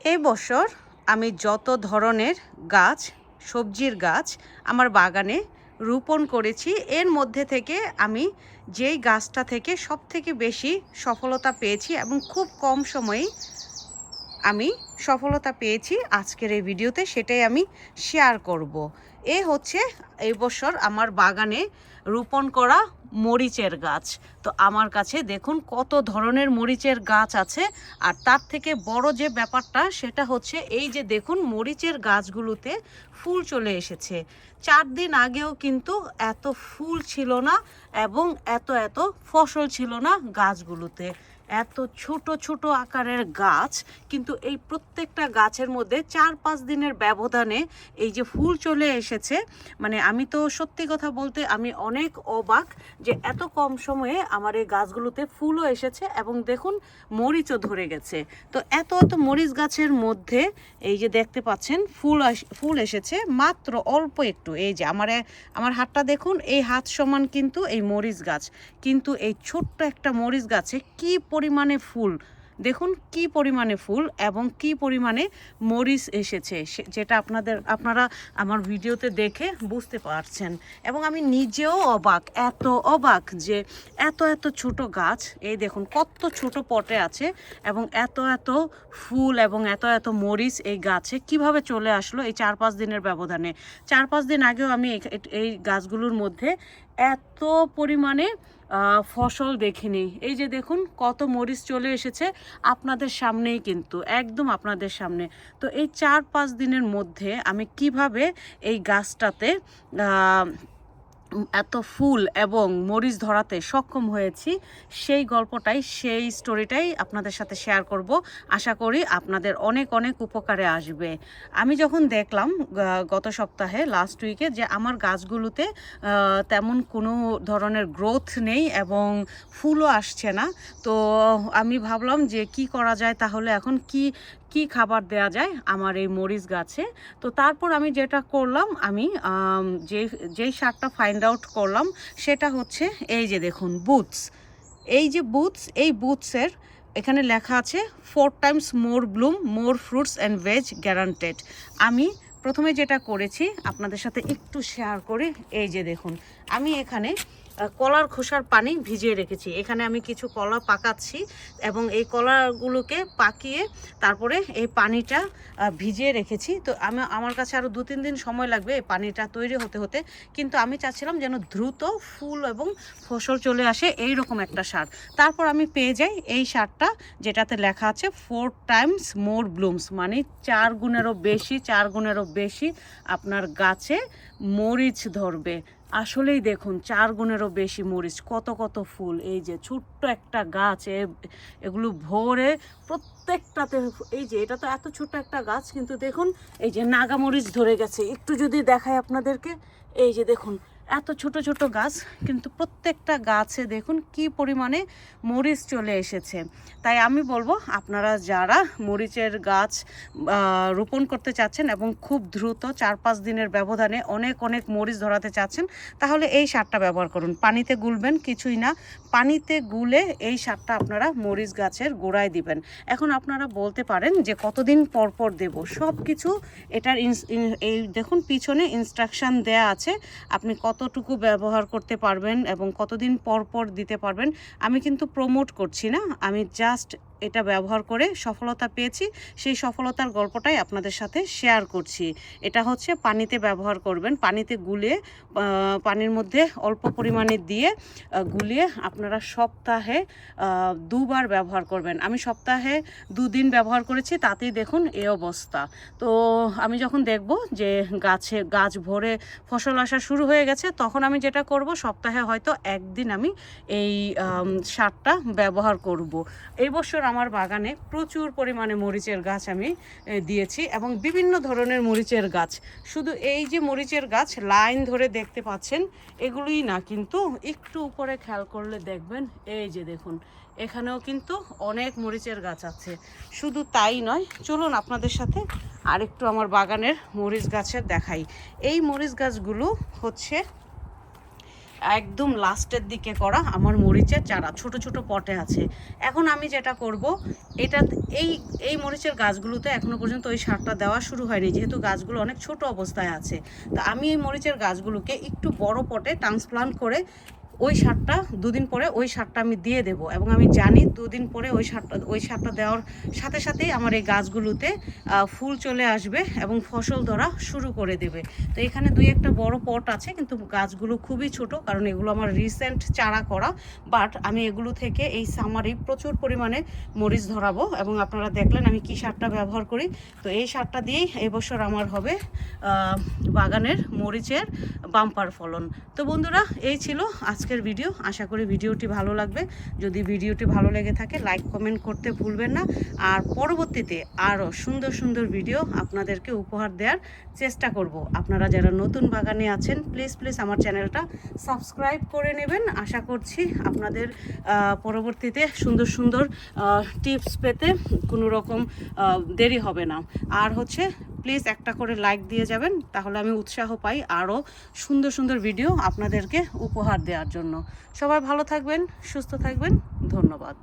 এই বছর আমি যত ধরনের গাছ, সবজির গাছ আমার বাগানে রোপণ করেছি, এর মধ্যে থেকে আমি যেই গাছটা থেকে সবথেকে বেশি সফলতা পেয়েছি এবং খুব কম সময়েই আমি সফলতা পেয়েছি আজকের এই ভিডিওতে, সেটাই আমি শেয়ার করব। এ হচ্ছে এই বছর আমার বাগানে রোপণ করা মরিচের গাছ। তো আমার কাছে দেখুন কত ধরনের মরিচের গাছ আছে। আর তার থেকে বড় যে ব্যাপারটা সেটা হচ্ছে এই যে দেখুন মরিচের গাছগুলোতে ফুল চলে এসেছে। 4 দিন আগেও কিন্তু এত ফুল ছিল না এবং এত ফসল ছিল না গাছগুলোতে। এত ছোট ছোট আকারের গাছ, কিন্তু এই প্রত্যেকটা গাছের মধ্যে 4-5 দিনের ব্যবধানে এই যে ফুল চলে এসেছে। মানে আমি তো সত্যি কথা বলতে আমি অনেক অবাক যে এত কম সময়ে আমার এই গাছগুলোতে ফুলও এসেছে এবং দেখুন মরিচও ধরে গেছে। তো এত মরিচ গাছের মধ্যে এই যে দেখতে পাচ্ছেন ফুল এসেছে মাত্র অল্প একটু। এই যে আমার হাতটা দেখুন, এই হাত সমান কিন্তু এই মরিচ গাছ, কিন্তু এই ছোট্ট একটা মরিচ গাছে কি পরিমাণে ফুল দেখুন, কি পরিমাণে ফুল এবং কি পরিমাণে মরিচ এসেছে, যেটা আপনারা আমার ভিডিওতে দেখে বুঝতে পারছেন। এবং আমি নিজেও অবাক যে এত ছোট গাছ, এই দেখুন কত ছোট পটে আছে এবং এত ফুল এবং এত মরিচ এই গাছে কিভাবে চলে আসলো এই 4-5 দিনের ব্যবধানে। 4-5 দিন আগেও আমি এই গাছগুলোর মধ্যে এত পরিমাণে ফসল দেখিনি। এই যে দেখুন কত মরিচ চলে এসেছে আপনাদের সামনেই, কিন্তু একদম আপনাদের সামনে। তো এই 4-5 দিনের মধ্যে আমি কিভাবে এই গাছটাতে এত ফুল এবং মরিচ ধরাতে সক্ষম হয়েছি, সেই গল্পটাই, সেই স্টোরিটাই আপনাদের সাথে শেয়ার করব। আশা করি আপনাদের অনেক উপকারে আসবে। আমি যখন দেখলাম গত সপ্তাহে লাস্ট উইকে যে আমার গাছগুলোতে তেমন কোনো ধরনের গ্রোথ নেই এবং ফুলও আসছে না, তো আমি ভাবলাম যে কি করা যায়, তাহলে এখন কি খাবার দেয়া যায় আমার এই মরিচ গাছে। তো তারপর আমি যেটা করলাম, আমি যেই সারটা ফাইন্ড আউট করলাম সেটা হচ্ছে এই যে দেখুন বুটস। এই বুটসের এখানে লেখা আছে 4 times more bloom, more fruits and veg guaranteed। আমি প্রথমে যেটা করেছি আপনাদের সাথে একটু শেয়ার করি। এই যে দেখুন আমি এখানে কলার খোসার পানি ভিজিয়ে রেখেছি। এখানে আমি কিছু কলা পাকাচ্ছি এবং এই কলাগুলোকে পাকিয়ে তারপরে এই পানিটা ভিজিয়ে রেখেছি। তো আমার কাছে আরও 2-3 দিন সময় লাগবে এই পানিটা তৈরি হতে, কিন্তু আমি চাচ্ছিলাম যেন দ্রুত ফুল এবং ফসল চলে আসে এই রকম একটা সার। তারপর আমি পেয়ে যাই এই সারটা, যেটাতে লেখা আছে 4 times more blooms, মানে 4 গুণেরও বেশি আপনার গাছে মরিচ ধরবে। আসলেই দেখুন 4 গুণেরও বেশি মরিচ, কত ফুল। এই যে ছোট্ট একটা গাছ, এগুলো ভরে প্রত্যেকটাতে, এই যে এটা তো এত ছোট্ট একটা গাছ, কিন্তু দেখুন এই যে নাগামরিচ ধরে গেছে। একটু যদি দেখাই আপনাদেরকে, এই যে দেখুন এত ছোট গাছ, কিন্তু প্রত্যেকটা গাছে দেখুন কি পরিমাণে মরিচ চলে এসেছে। তাই আমি বলবো আপনারা যারা মরিচের গাছ রোপণ করতে চাচ্ছেন এবং খুব দ্রুত 4-5 দিনের ব্যবধানে অনেক মরিচ ধরাতে চাচ্ছেন, তাহলে এই সারটা ব্যবহার করুন। পানিতে গুলবেন, কিছুই না, পানিতে গুলে এই সারটা আপনারা মরিচ গাছের গোড়ায় দিবেন। এখন আপনারা বলতে পারেন যে কতদিন পর দেব, সব কিছু এটার এই দেখুন পিছনে ইনস্ট্রাকশান দেয়া আছে, আপনি কতটুকু ব্যবহার করতে পারবেন এবং কতদিন পর দিতে পারবেন। আমি কিন্তু প্রমোট করছি না, আমি জাস্ট এটা ব্যবহার করে সফলতা পেয়েছি, সেই সফলতার গল্পটাই আপনাদের সাথে শেয়ার করছি। এটা হচ্ছে পানিতে ব্যবহার করবেন, পানিতে গুলিয়ে পানির মধ্যে অল্প পরিমাণে দিয়ে গুলিয়ে আপনারা সপ্তাহে 2 বার ব্যবহার করবেন। আমি সপ্তাহে 2 দিন ব্যবহার করেছি, তাতেই দেখুন এই অবস্থা। তো আমি যখন দেখব যে গাছ ভরে ফসল আসা শুরু হয়ে গেছে, তখন আমি যেটা করব, সপ্তাহে হয়তো 1 দিন আমি এই সারটা ব্যবহার করব। এই বছর আমার বাগানে প্রচুর পরিমাণে মরিচের গাছ আমি দিয়েছি এবং বিভিন্ন ধরনের মরিচের গাছ। শুধু এই যে মরিচের গাছ লাইন ধরে দেখতে পাচ্ছেন এগুলোই না, কিন্তু একটু উপরে খেয়াল করলে দেখবেন এই যে দেখুন এখানেও কিন্তু অনেক মরিচের গাছ আছে। শুধু তাই নয়, চলুন আপনাদের সাথে আরেকটু আমার বাগানের মরিচ গাছের দেখাই। এই মরিচ গাছগুলো হচ্ছে একদম লাস্টের দিকে করা আমার মরিচের চারা ছোট ছোট পটে আছে। এখন আমি যেটা করব, এটা এই এই মরিচের গাছগুলোতে এখনো পর্যন্ত ওই সারটা দেওয়া শুরু হয়নি, যেহেতু গাছগুলো অনেক ছোট অবস্থায় আছে। তো আমি এই মরিচের গাছগুলোকে একটু বড় পটে ট্রান্সপ্লান্ট করে ওই সারটা দুদিন পরে ওই সারটা আমি দিয়ে দেব, এবং আমি জানি দুদিন পরে ওই সারটা দেওয়ার সাথে সাথেই আমার এই গাছগুলোতে ফুল চলে আসবে এবং ফসল ধরা শুরু করে দেবে। তো এখানে দুই একটা বড় পট আছে, কিন্তু গাছগুলো খুবই ছোট, কারণ এগুলো আমার রিসেন্ট চারা করা। বাট আমি এগুলো থেকে এই সামারেই প্রচুর পরিমাণে মরিচ ধরাবো, এবং আপনারা দেখলেন আমি কি সারটা ব্যবহার করি। তো এই সারটা দিয়েই এবছর আমার হবে বাগানের মরিচের বাম্পার ফলন। তো বন্ধুরা, এই ছিল আজকের ভিডিও। আশা করি ভিডিওটি ভালো লাগবে। যদি ভিডিওটি ভালো লেগে থাকে লাইক কমেন্ট করতে ভুলবেন না। আর পরবর্তীতে আরও সুন্দর সুন্দর ভিডিও আপনাদেরকে উপহার দেওয়ার চেষ্টা করব। আপনারা যারা নতুন বাগানে আছেন প্লিজ প্লিজ আমার চ্যানেলটা সাবস্ক্রাইব করে নেবেন। আশা করছি আপনাদের পরবর্তীতে সুন্দর সুন্দর টিপস পেতে কোনো রকম দেরি হবে না। আর হচ্ছে প্লিজ একটা করে লাইক দিয়ে যাবেন, তাহলে আমি উৎসাহ পাই আরও সুন্দর সুন্দর ভিডিও আপনাদেরকে উপহার দেওয়ার জন্য। সবাই ভালো থাকবেন, সুস্থ থাকবেন, ধন্যবাদ।